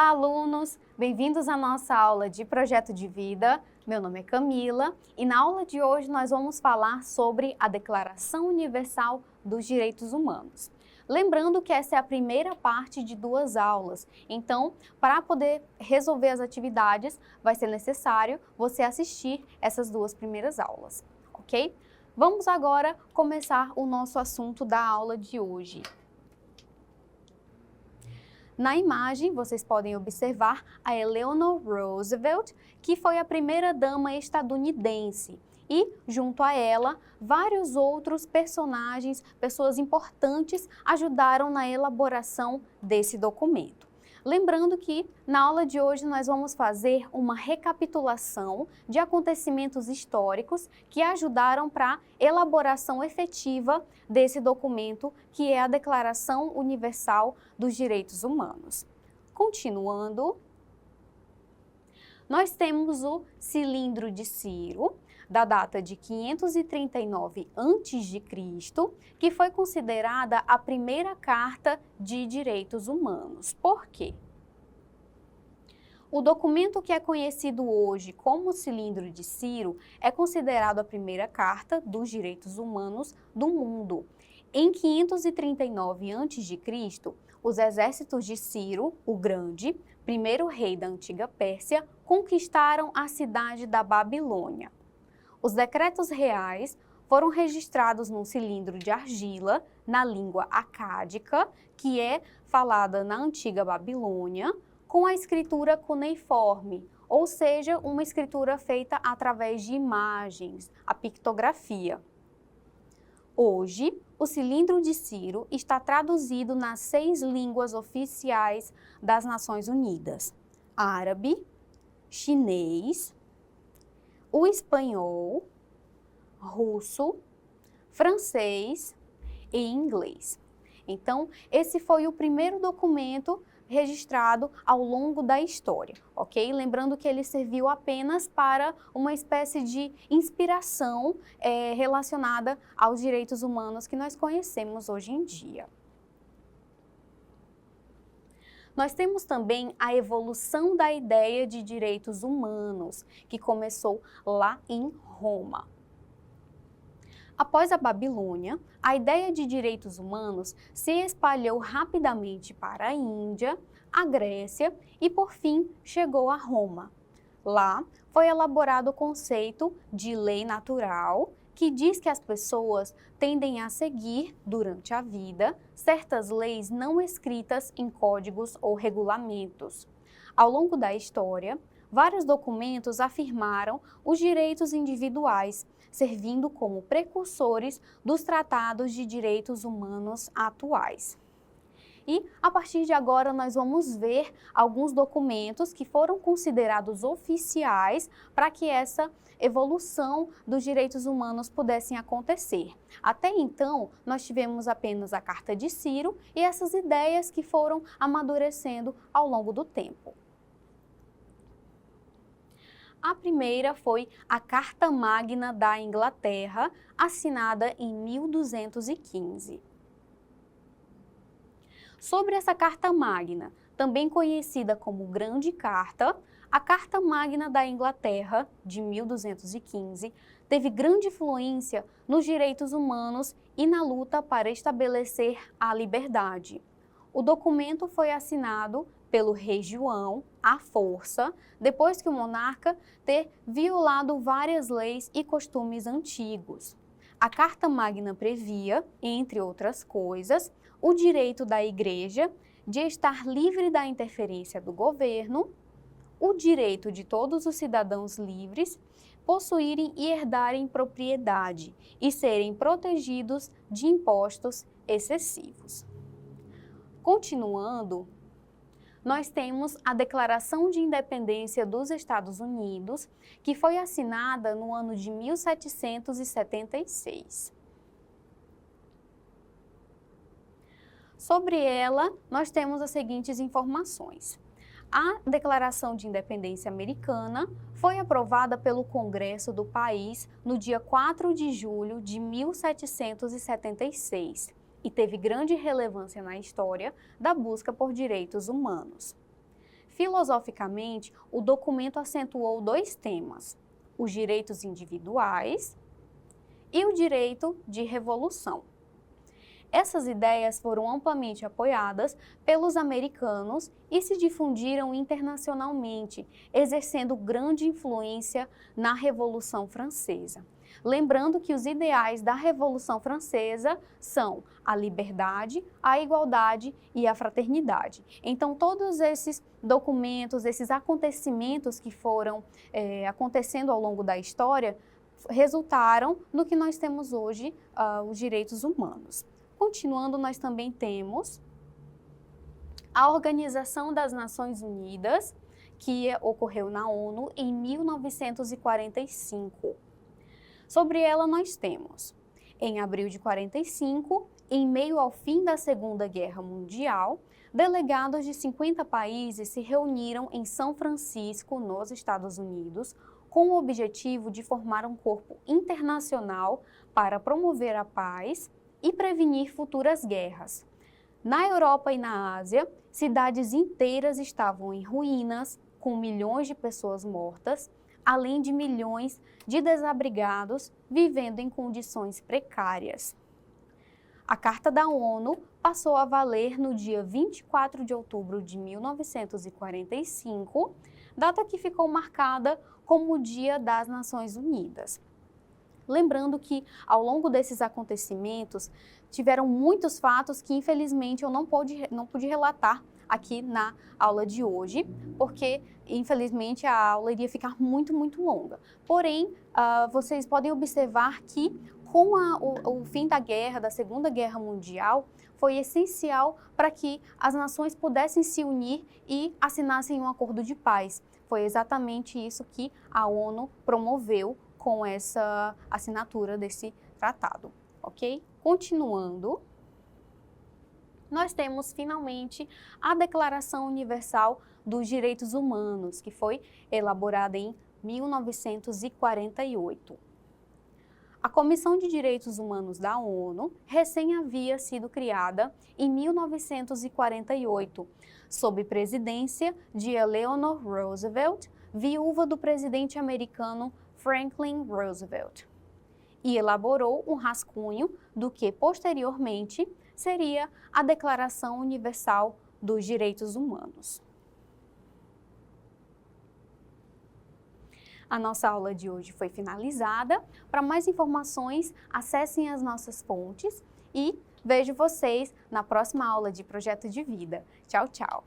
Olá, alunos! Bem-vindos à nossa aula de Projeto de Vida. Meu nome é Camila e na aula de hoje nós vamos falar sobre a Declaração Universal dos Direitos Humanos. Lembrando que essa é a primeira parte de 2 aulas, então, para poder resolver as atividades, vai ser necessário você assistir essas 2 primeiras aulas, ok? Vamos agora começar o nosso assunto da aula de hoje. Na imagem, vocês podem observar a Eleanor Roosevelt, que foi a primeira-dama estadunidense, e, junto a ela, vários outros personagens, pessoas importantes, ajudaram na elaboração desse documento. Lembrando que, na aula de hoje, nós vamos fazer uma recapitulação de acontecimentos históricos que ajudaram para a elaboração efetiva desse documento, que é a Declaração Universal dos Direitos Humanos. Continuando, nós temos o cilindro de Ciro, da data de 539 a.C., que foi considerada a primeira Carta de Direitos Humanos. Por quê? O documento que é conhecido hoje como Cilindro de Ciro é considerado a primeira Carta dos Direitos Humanos do mundo. Em 539 a.C., os exércitos de Ciro, o Grande, primeiro rei da antiga Pérsia, conquistaram a cidade da Babilônia. Os decretos reais foram registrados num cilindro de argila, na língua acádica, que é falada na antiga Babilônia, com a escritura cuneiforme, ou seja, uma escritura feita através de imagens, a pictografia. Hoje, o cilindro de Ciro está traduzido nas 6 línguas oficiais das Nações Unidas: árabe, chinês, o espanhol, russo, francês e inglês. Então, esse foi o primeiro documento registrado ao longo da história, ok? Lembrando que ele serviu apenas para uma espécie de inspiração relacionada aos direitos humanos que nós conhecemos hoje em dia. Nós temos também a evolução da ideia de direitos humanos, que começou lá em Roma. Após a Babilônia, a ideia de direitos humanos se espalhou rapidamente para a Índia, a Grécia e, por fim, chegou a Roma. Lá foi elaborado o conceito de lei natural, que diz que as pessoas tendem a seguir, durante a vida, certas leis não escritas em códigos ou regulamentos. Ao longo da história, vários documentos afirmaram os direitos individuais, servindo como precursores dos tratados de direitos humanos atuais. E, a partir de agora, nós vamos ver alguns documentos que foram considerados oficiais para que essa evolução dos direitos humanos pudessem acontecer. Até então, nós tivemos apenas a Carta de Ciro e essas ideias que foram amadurecendo ao longo do tempo. A primeira foi a Carta Magna da Inglaterra, assinada em 1215. Sobre essa Carta Magna, também conhecida como Grande Carta, a Carta Magna da Inglaterra, de 1215, teve grande influência nos direitos humanos e na luta para estabelecer a liberdade. O documento foi assinado pelo rei João, à força, depois que o monarca ter violado várias leis e costumes antigos. A Carta Magna previa, entre outras coisas, o direito da Igreja de estar livre da interferência do governo, o direito de todos os cidadãos livres possuírem e herdarem propriedade e serem protegidos de impostos excessivos. Continuando, nós temos a Declaração de Independência dos Estados Unidos, que foi assinada no ano de 1776. Sobre ela, nós temos as seguintes informações. A Declaração de Independência Americana foi aprovada pelo Congresso do país no dia 4 de julho de 1776 e teve grande relevância na história da busca por direitos humanos. Filosoficamente, o documento acentuou dois temas: os direitos individuais e o direito de revolução. Essas ideias foram amplamente apoiadas pelos americanos e se difundiram internacionalmente, exercendo grande influência na Revolução Francesa. Lembrando que os ideais da Revolução Francesa são a liberdade, a igualdade e a fraternidade. Então, todos esses documentos, esses acontecimentos que foram acontecendo ao longo da história, resultaram no que nós temos hoje, os direitos humanos. Continuando, nós também temos a Organização das Nações Unidas, que ocorreu na ONU em 1945. Sobre ela nós temos, em abril de 45, em meio ao fim da Segunda Guerra Mundial, delegados de 50 países se reuniram em São Francisco, nos Estados Unidos, com o objetivo de formar um corpo internacional para promover a paz e prevenir futuras guerras. Na Europa e na Ásia, cidades inteiras estavam em ruínas, com milhões de pessoas mortas, além de milhões de desabrigados vivendo em condições precárias. A Carta da ONU passou a valer no dia 24 de outubro de 1945, data que ficou marcada como o Dia das Nações Unidas. Lembrando que, ao longo desses acontecimentos, tiveram muitos fatos que, infelizmente, eu não pude relatar aqui na aula de hoje, porque, infelizmente, a aula iria ficar muito longa. Porém, vocês podem observar que, com o fim da guerra, da Segunda Guerra Mundial, foi essencial para que as nações pudessem se unir e assinassem um acordo de paz. Foi exatamente isso que a ONU promoveu com essa assinatura desse tratado, ok? Continuando, nós temos finalmente a Declaração Universal dos Direitos Humanos, que foi elaborada em 1948. A Comissão de Direitos Humanos da ONU recém havia sido criada em 1948, sob presidência de Eleanor Roosevelt, viúva do presidente americano Franklin Roosevelt, e elaborou um rascunho do que, posteriormente, seria a Declaração Universal dos Direitos Humanos. A nossa aula de hoje foi finalizada. Para mais informações, acessem as nossas fontes e vejo vocês na próxima aula de Projeto de Vida. Tchau, tchau!